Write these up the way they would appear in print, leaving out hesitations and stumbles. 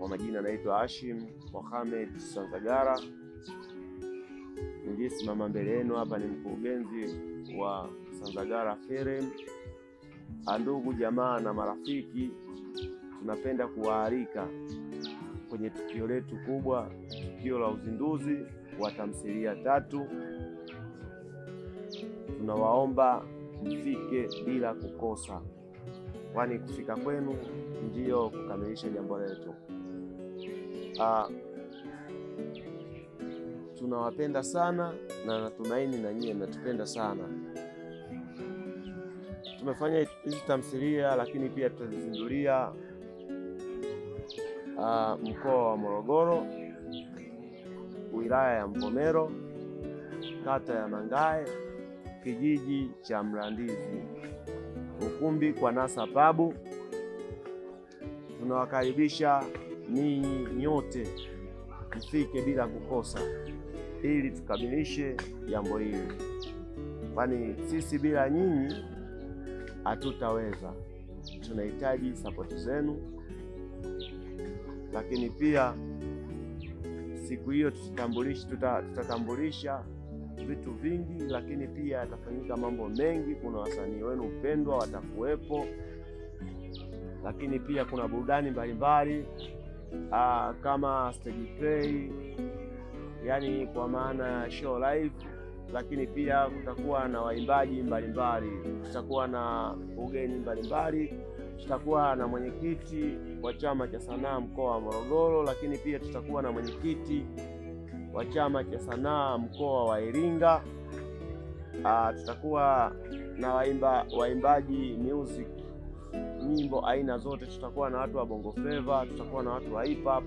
Kwa majina naitwa Hashim Mohamed Sanzagara. Niliyesimama mbele yenu hapa ni mkurugenzi wa Sanzagara Film. Ndugu jamaa na marafiki, tunapenda kuwaalika kwenye tukio letu kubwa, tukio la uzinduzi wa tamthilia 3. Tunawaomba mfike bila kukosa, kwani kufika kwenu ndio kukamilisha jambo letu. Tunawapenda sana na natumaini na nyie mnatupenda sana. Tumefanya hizi tamthilia, lakini pia tutazindulia mkoa wa Morogoro, wilaya ya Mvomero, kata ya Mangae, kijiji cha Mlandizi, ukumbi kwa Nasa Pabu. Tunawakaribisha ninyi nyote mfike bila kukosa, ili tukamilishe jambo hili, kwani sisi bila nyinyi hatutaweza. Tunahitaji sapoti zenu, lakini pia siku hiyo tutatambulisha vitu vingi, lakini pia yatafanyika mambo mengi. Kuna wasanii wenu pendwa watakuwepo, lakini pia kuna burudani mbalimbali kama stage play, yani kwa maana show live, lakini pia kutakuwa na waimbaji mbalimbali, tutakuwa na ugeni mbalimbali, tutakuwa na mwenyekiti wa chama cha sanaa mkoa wa Morogoro, lakini pia tutakuwa na mwenyekiti wa chama cha sanaa mkoa wa Iringa. Tutakuwa na waimbaji music, nyimbo aina zote. Tutakuwa na watu wa bongo flava, tutakuwa na watu wa hip hop,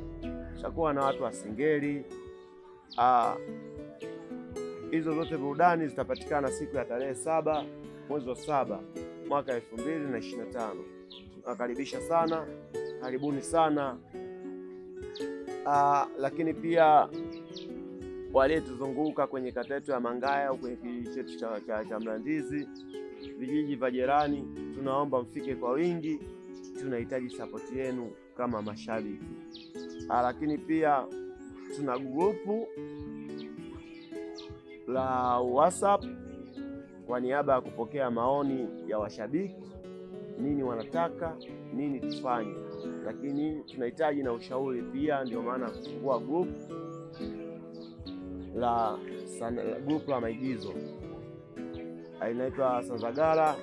tutakuwa na watu wa singeli. Hizo zote burudani zitapatikana siku ya tarehe 7 mwezi wa 7 mwaka 2025. Tunakaribisha sana, karibuni sana. Lakini pia waliotuzunguka kwenye kata yetu ya Mangae au kwenye kijiji chetu cha Mlandizi, vijiji vya jirani, tunaomba mfike kwa wingi. Tunahitaji sapoti yenu kama mashabiki. Lakini pia tuna grupu la WhatsApp kwa niaba ya kupokea maoni ya washabiki, nini wanataka, nini tufanye, lakini tunahitaji na ushauri pia. Ndio maana kufungua grupu la maigizo inaitwa Sanzagara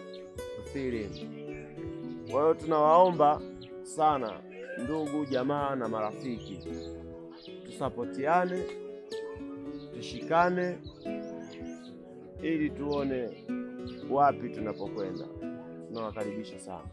Film. Kwa hiyo tunawaomba sana ndugu jamaa na marafiki, tusapotiane, tushikane ili tuone wapi tunapokwenda. Tunawakaribisha sana.